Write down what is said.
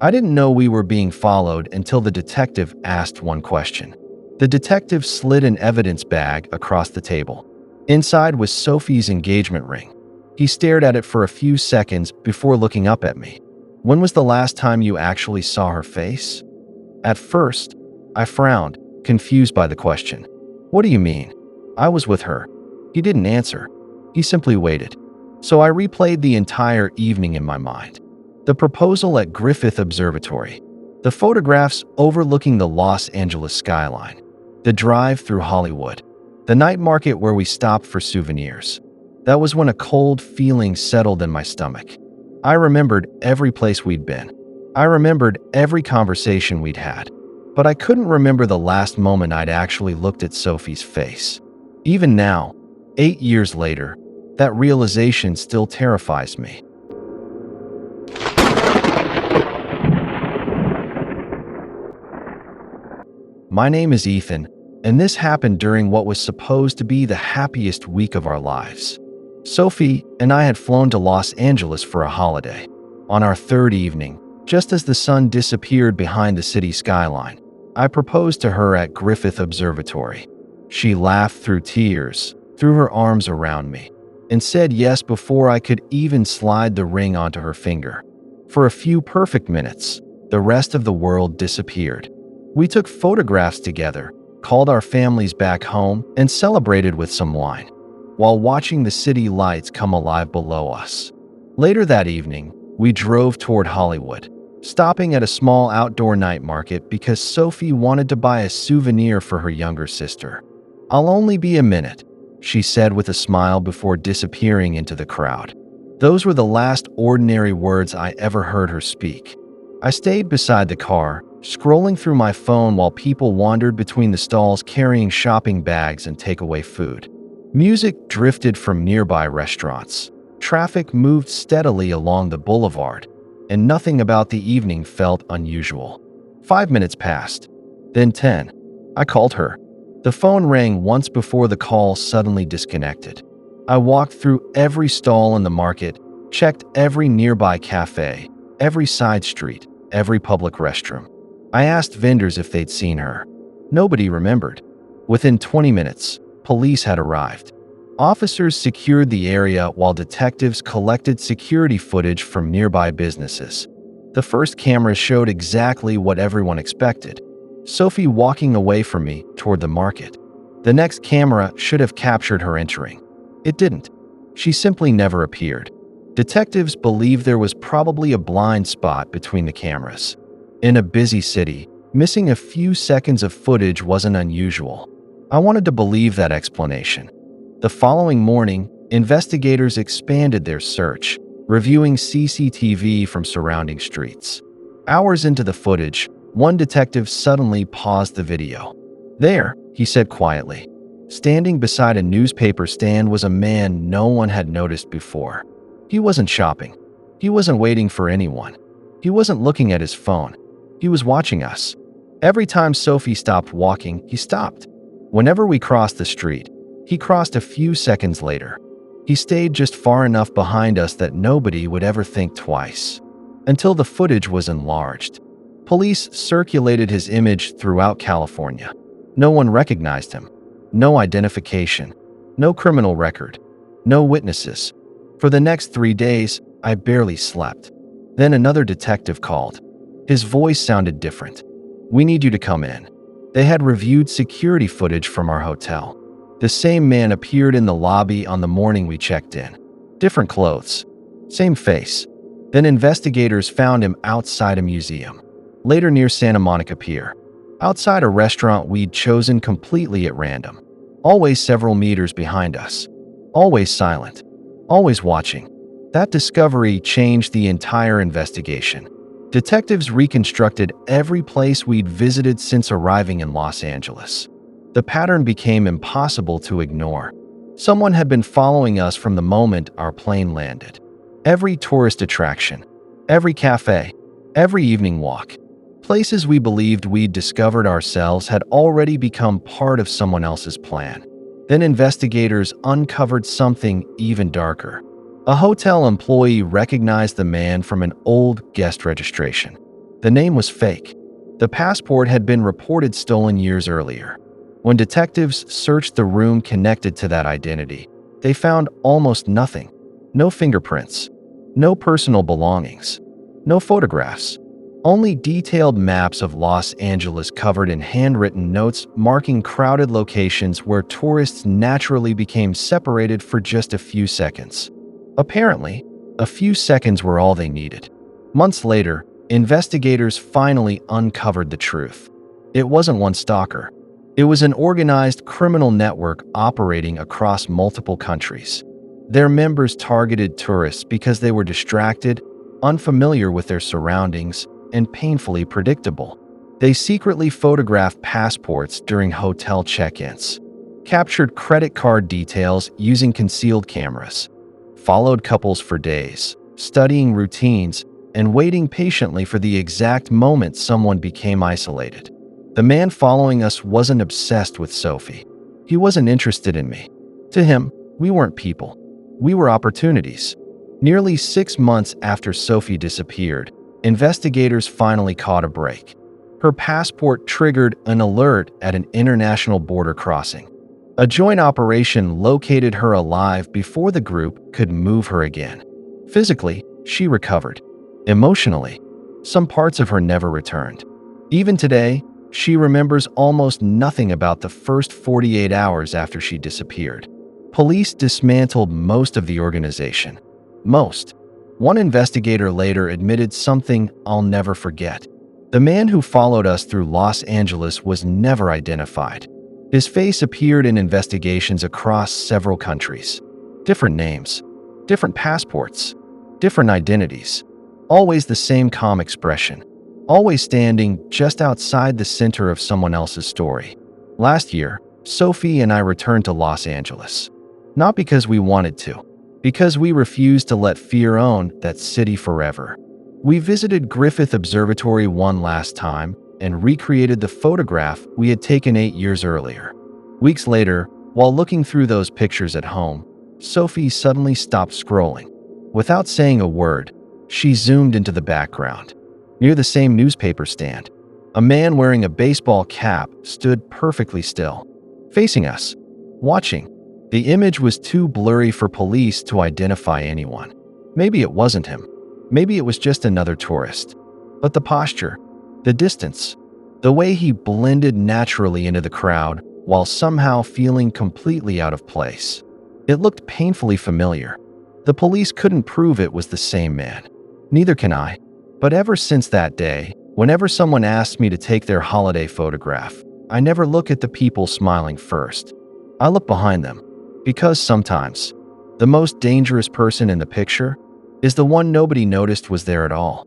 I didn't know we were being followed until the detective asked one question. The detective slid an evidence bag across the table. Inside was Sophie's engagement ring. He stared at it for a few seconds before looking up at me. "When was the last time you actually saw her face?" At first, I frowned, confused by the question. "What do you mean?" "I was with her." He didn't answer. He simply waited. So I replayed the entire evening in my mind. The proposal at Griffith Observatory, the photographs overlooking the Los Angeles skyline, the drive through Hollywood, the night market where we stopped for souvenirs. That was when a cold feeling settled in my stomach. I remembered every place we'd been. I remembered every conversation we'd had. But I couldn't remember the last moment I'd actually looked at Sophie's face. Even now, 8 years later, that realization still terrifies me. My name is Ethan, and this happened during what was supposed to be the happiest week of our lives. Sophie and I had flown to Los Angeles for a holiday. On our third evening, just as the sun disappeared behind the city skyline, I proposed to her at Griffith Observatory. She laughed through tears, threw her arms around me, and said yes before I could even slide the ring onto her finger. For a few perfect minutes, the rest of the world disappeared. We took photographs together, called our families back home, and celebrated with some wine, while watching the city lights come alive below us. Later that evening, we drove toward Hollywood, stopping at a small outdoor night market because Sophie wanted to buy a souvenir for her younger sister. "I'll only be a minute," she said with a smile before disappearing into the crowd. Those were the last ordinary words I ever heard her speak. I stayed beside the car, scrolling through my phone while people wandered between the stalls carrying shopping bags and takeaway food. Music drifted from nearby restaurants. Traffic moved steadily along the boulevard, and nothing about the evening felt unusual. 5 minutes passed, then 10. I called her. The phone rang once before the call suddenly disconnected. I walked through every stall in the market, checked every nearby cafe, every side street, every public restroom. I asked vendors if they'd seen her. Nobody remembered. Within 20 minutes, police had arrived. Officers secured the area while detectives collected security footage from nearby businesses. The first camera showed exactly what everyone expected: Sophie walking away from me toward the market. The next camera should have captured her entering. It didn't. She simply never appeared. Detectives believe there was probably a blind spot between the cameras. In a busy city, missing a few seconds of footage wasn't unusual. I wanted to believe that explanation. The following morning, investigators expanded their search, reviewing CCTV from surrounding streets. Hours into the footage, one detective suddenly paused the video. "There," he said quietly. Standing beside a newspaper stand was a man no one had noticed before. He wasn't shopping. He wasn't waiting for anyone. He wasn't looking at his phone. He was watching us. Every time Sophie stopped walking, he stopped. Whenever we crossed the street, he crossed a few seconds later. He stayed just far enough behind us that nobody would ever think twice. Until the footage was enlarged. Police circulated his image throughout California. No one recognized him. No identification. No criminal record. No witnesses. For the next 3 days, I barely slept. Then another detective called. His voice sounded different. "We need you to come in." They had reviewed security footage from our hotel. The same man appeared in the lobby on the morning we checked in. Different clothes. Same face. Then investigators found him outside a museum. Later near Santa Monica Pier. Outside a restaurant we'd chosen completely at random. Always several meters behind us. Always silent. Always watching. That discovery changed the entire investigation. Detectives reconstructed every place we'd visited since arriving in Los Angeles. The pattern became impossible to ignore. Someone had been following us from the moment our plane landed. Every tourist attraction, every cafe, every evening walk. Places we believed we'd discovered ourselves had already become part of someone else's plan. Then investigators uncovered something even darker. A hotel employee recognized the man from an old guest registration. The name was fake. The passport had been reported stolen years earlier. When detectives searched the room connected to that identity, they found almost nothing. No fingerprints, no personal belongings, no photographs. Only detailed maps of Los Angeles covered in handwritten notes marking crowded locations where tourists naturally became separated for just a few seconds. Apparently, a few seconds were all they needed. Months later, investigators finally uncovered the truth. It wasn't one stalker. It was an organized criminal network operating across multiple countries. Their members targeted tourists because they were distracted, unfamiliar with their surroundings, and painfully predictable. They secretly photographed passports during hotel check-ins, captured credit card details using concealed cameras, followed couples for days, studying routines, and waiting patiently for the exact moment someone became isolated. The man following us wasn't obsessed with Sophie. He wasn't interested in me. To him, we weren't people. We were opportunities. Nearly 6 months after Sophie disappeared, investigators finally caught a break. Her passport triggered an alert at an international border crossing. A joint operation located her alive before the group could move her again. Physically, she recovered. Emotionally, some parts of her never returned. Even today, she remembers almost nothing about the first 48 hours after she disappeared. Police dismantled most of the organization. Most. One investigator later admitted something I'll never forget. The man who followed us through Los Angeles was never identified. His face appeared in investigations across several countries. Different names, different passports, different identities. Always the same calm expression. Always standing just outside the center of someone else's story. Last year, Sophie and I returned to Los Angeles. Not because we wanted to, because we refused to let fear own that city forever. We visited Griffith Observatory one last time and recreated the photograph we had taken 8 years earlier. Weeks later, while looking through those pictures at home, Sophie suddenly stopped scrolling. Without saying a word, she zoomed into the background. Near the same newspaper stand, a man wearing a baseball cap stood perfectly still, facing us, watching. The image was too blurry for police to identify anyone. Maybe it wasn't him. Maybe it was just another tourist. But the posture, the distance, the way he blended naturally into the crowd while somehow feeling completely out of place. It looked painfully familiar. The police couldn't prove it was the same man. Neither can I. But ever since that day, whenever someone asks me to take their holiday photograph, I never look at the people smiling first. I look behind them. Because sometimes, the most dangerous person in the picture is the one nobody noticed was there at all.